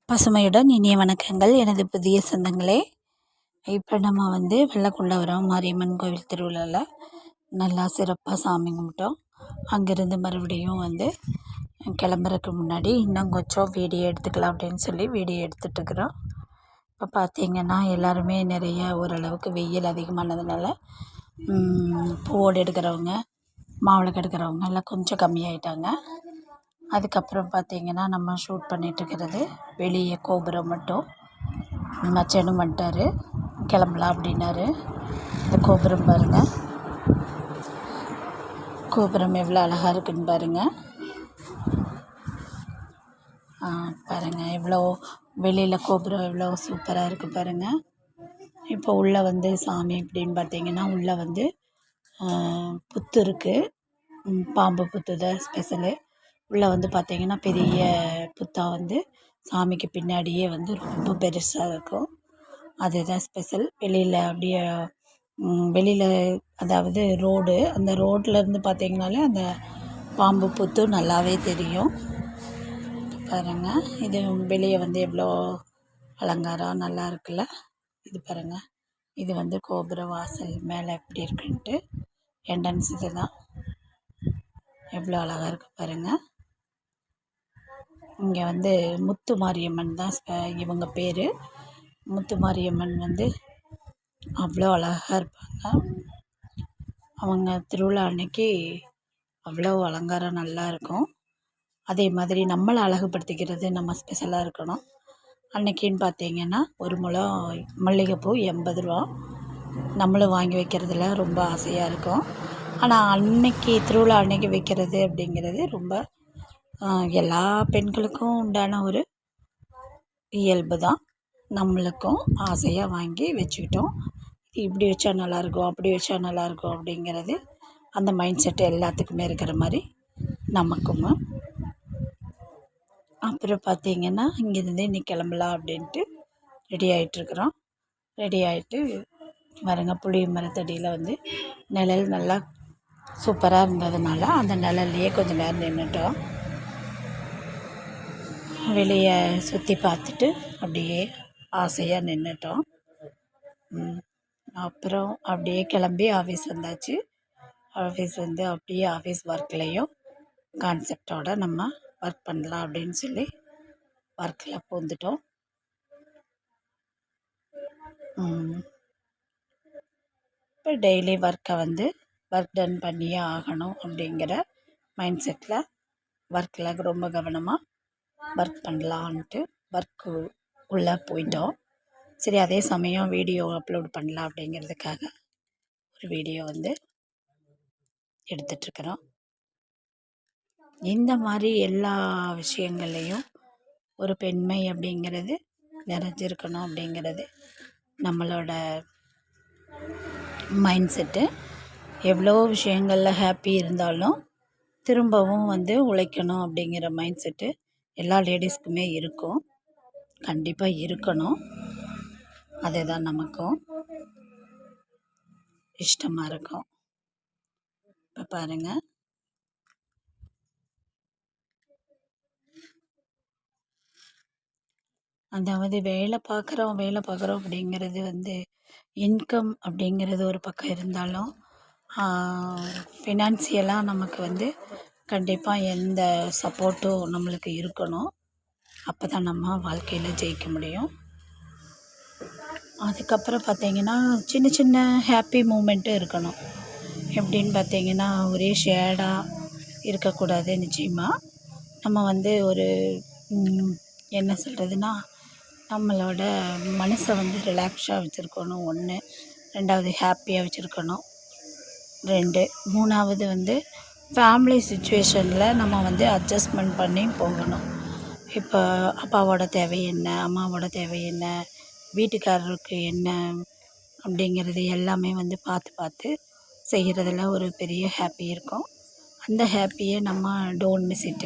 பசுமையுடன் இனிய வணக்கங்கள் எனது புதிய சொந்தங்களே. இப்போ நம்ம வெள்ளக்கொண்டவரம் மாரியம்மன் கோவில் திருவிழாவில் நல்லா சிறப்பாக சாமி கும்பிட்டோம். அங்கேருந்து மறுபடியும் கிளம்புறதுக்கு முன்னாடி இன்னும் கொஞ்சம் வீடியோ எடுத்துக்கலாம் அப்படின்னு சொல்லி வீடியோ எடுத்துகிட்ருக்குறோம். இப்போ பார்த்திங்கன்னா எல்லாருமே நிறைய ஓரளவுக்கு வெயில் அதிகமானதுனால பூவோடு எடுக்கிறவங்க மாவிளக்கு எடுக்கிறவங்க எல்லாம் கொஞ்சம் கம்மியாயிட்டாங்க. அதுக்கப்புறம் பார்த்திங்கன்னா நம்ம ஷூட் பண்ணிகிட்ருக்கிறது வெளியே கோபுரம் மட்டும். மச்சனும் வந்துட்டார், கிளம்பலாம் அப்படின்னாரு. இந்த கோபுரம் பாருங்கள், கோபுரம் எவ்வளோ அழகாக இருக்குதுன்னு பாருங்கள். பாருங்கள் எவ்வளோ வெளியில் கோபுரம் எவ்வளோ சூப்பராக இருக்குது பாருங்கள். இப்போ உள்ளே சாமி இப்படின்னு பார்த்திங்கன்னா உள்ளே புத்து இருக்குது, பாம்பு புத்து தான் ஸ்பெஷலு. உள்ளே பார்த்திங்கன்னா பெரிய புத்தாக சாமிக்கு பின்னாடியே ரொம்ப பெருசாக இருக்கும். அதுதான் ஸ்பெஷல். வெளியில் அப்படியே வெளியில் அதாவது ரோடு, அந்த ரோட்லேருந்து பார்த்திங்கனாலே அந்த பாம்பு புத்து நல்லாவே தெரியும். பாருங்கள், இது வெளியே எவ்வளோ அலங்காரம் நல்லா இருக்குல்ல. இது பாருங்கள், இது கோபுர வாசல் மேலே எப்படி இருக்குன்ட்டு என்ட்ரன்ஸ் இது தான். எவ்வளோ அழகாக இருக்குது பாருங்கள். இங்கே முத்து மாரியம்மன் தான் இவங்க பேர். முத்து மாரியம்மன் அவ்வளோ அழகாக இருப்பாங்க. அவங்க திருவிழா அன்னைக்கு அவ்வளோ அலங்காரம் நல்லா இருக்கும். அதே மாதிரி நம்மளை அழகுபடுத்திக்கிறது நம்ம ஸ்பெஷலாக இருக்கணும். அன்னைக்கின்னு பார்த்திங்கன்னா ஒரு முழம் மல்லிகைப்பூ 80 ரூபா. நம்மளும் வாங்கி வைக்கிறதுல ரொம்ப ஆசையாக இருக்கும். ஆனால் அன்னைக்கு திருவிழா அன்னைக்கு வைக்கிறது அப்படிங்கிறது ரொம்ப எல்லா பெண்களுக்கும் உண்டான ஒரு இயல்பு தான். நம்மளுக்கும் ஆசையாக வாங்கி வச்சுக்கிட்டோம். இப்படி வச்சா நல்லாயிருக்கும், அப்படி வச்சா நல்லாயிருக்கும் அப்படிங்கிறது அந்த மைண்ட் செட் எல்லாத்துக்குமே இருக்கிற மாதிரி நமக்கும். அப்புறம் பார்த்திங்கன்னா இங்கேருந்து இன்னைக்கு கிளம்பலாம் அப்படின்ட்டு ரெடி ஆகிட்டுருக்குறோம். ரெடி ஆகிட்டு பாருங்க, புளிய மரத்தடியில் நிழல் நல்லா சூப்பராக இருந்ததுனால அந்த நிழல்லையே கொஞ்சம் நேரம் நின்றுட்டோம். வெளியே சுற்றி பார்த்துட்டு அப்படியே ஆசையாக நின்றுட்டோம். அப்புறம் அப்படியே கிளம்பி ஆஃபீஸ் வந்தாச்சு. ஆஃபீஸ் அப்படியே ஆஃபீஸ் ஒர்க்லேயும் கான்செப்டோடு நம்ம ஒர்க் பண்ணலாம் அப்படின்னு சொல்லி ஒர்க்கில் பூந்துட்டோம். இப்போ டெய்லி ஒர்க்கை ஒர்க் டன் பண்ணியே ஆகணும் அப்படிங்கிற மைண்ட் செட்டில் ஒர்க்கில் ரொம்ப கவனமாக ஒர்க் பண்ணலான்ட்டு ஒர்க்கு உள்ளே போயிட்டோம். சரி, அதே சமயம் வீடியோ அப்லோட் பண்ணலாம் அப்படிங்கிறதுக்காக ஒரு வீடியோ எடுத்துட்ருக்குறோம். இந்த மாதிரி எல்லா விஷயங்கள்லேயும் ஒரு பெண்மை அப்படிங்கிறது நிறைஞ்சிருக்கணும் அப்படிங்கிறது நம்மளோட மைண்ட் செட்டு. எவ்வளோ விஷயங்களில் ஹாப்பி இருந்தாலும் திரும்பவும் உழைக்கணும் அப்படிங்கிற மைண்ட் செட்டு எல்லா லேடிஸ்க்குமே இருக்கும், கண்டிப்பாக இருக்கணும். அதுதான் நமக்கும் இஷ்டமாக இருக்கும். இப்போ பாருங்கள், அதாவது வேலை பார்க்குறோம் அப்படிங்கிறது இன்கம் அப்படிங்கிறது ஒரு பக்கம் இருந்தாலும் ஃபினான்சியலாக நமக்கு கண்டிப்பாக எந்த சப்போர்ட்டும் நம்மளுக்கு இருக்கணும். அப்போ தான் நம்ம வாழ்க்கையில் ஜெயிக்க முடியும். அதுக்கப்புறம் பார்த்திங்கன்னா சின்ன சின்ன ஹாப்பி மூமெண்ட்டும் இருக்கணும். எப்படின்னு பார்த்திங்கன்னா ஒரே ஷேடாக இருக்கக்கூடாது. நிச்சயமாக நம்ம ஒரு என்ன சொல்கிறதுனா நம்மளோட மனசை ரிலாக்ஸாக வச்சுருக்கணும். 1, 2வது ஹாப்பியாக வச்சுருக்கணும். 2, 3வது ஃபேமிலி சுச்சுவேஷனில் நம்ம அட்ஜஸ்ட்மெண்ட் பண்ணி போகணும். இப்போ அப்பாவோட தேவை என்ன, அம்மாவோட தேவை என்ன, வீட்டுக்காரருக்கு என்ன அப்படிங்கிறது எல்லாமே பார்த்து பார்த்து செய்கிறதுல ஒரு பெரிய ஹாப்பி இருக்கும். அந்த ஹாப்பியை நம்ம டோன்ட் மிஸ் இட்.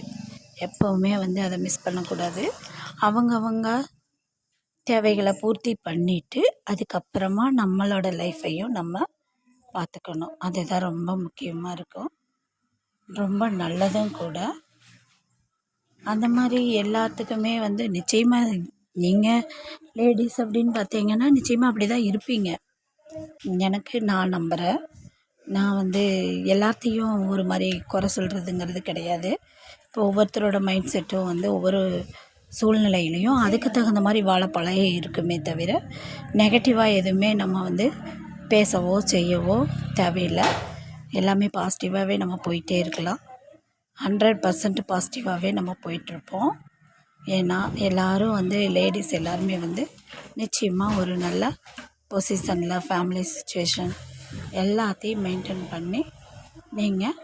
எப்போவுமே அதை மிஸ் பண்ணக்கூடாது. அவங்கவங்க தேவைகளை பூர்த்தி பண்ணிவிட்டு அதுக்கப்புறமா நம்மளோட லைஃப்பையும் நம்ம பார்த்துக்கணும். அதுதான் ரொம்ப முக்கியமாக இருக்கும், ரொம்ப நல்லதும் கூட. அந்த மாதிரி எல்லாத்துக்குமே வந்து நிச்சயமாக நீங்கள் லேடீஸ் அப்படின்னு பார்த்தீங்கன்னா நிச்சயமாக அப்படி தான் இருப்பீங்க. நான் நம்புகிறேன். நான் வந்து எல்லாத்தையும் ஒரு மாதிரி குறை சொல்கிறதுங்கிறது கிடையாது. இப்போ ஒவ்வொருத்தரோட மைண்ட் செட்டும் வந்து ஒவ்வொரு சூழ்நிலையிலையும் அதுக்கு தகுந்த மாதிரி வாழ பழகி இருக்குமே தவிர நெகட்டிவாக எதுவுமே நம்ம வந்து பேசவோ செய்யவோ தேவையில்லை. எல்லாமே பாசிட்டிவாகவே நம்ம போயிட்டே இருக்கலாம். 100% பாசிட்டிவாகவே நம்ம போயிட்டுருப்போம். ஏன்னா எல்லோரும் வந்து லேடீஸ் எல்லாருமே வந்து நிச்சயமாக ஒரு நல்ல பொசிஷனில் ஃபேமிலி சுச்சுவேஷன் எல்லாத்தையும் மெயின்டைன் பண்ணி நீங்கள்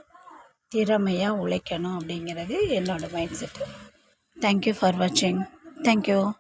திறமையாக உழைக்கணும் அப்படிங்கிறது என்னோடய மைண்ட் செட்டு. தேங்க்யூ ஃபார் வாட்சிங். தேங்க்யூ.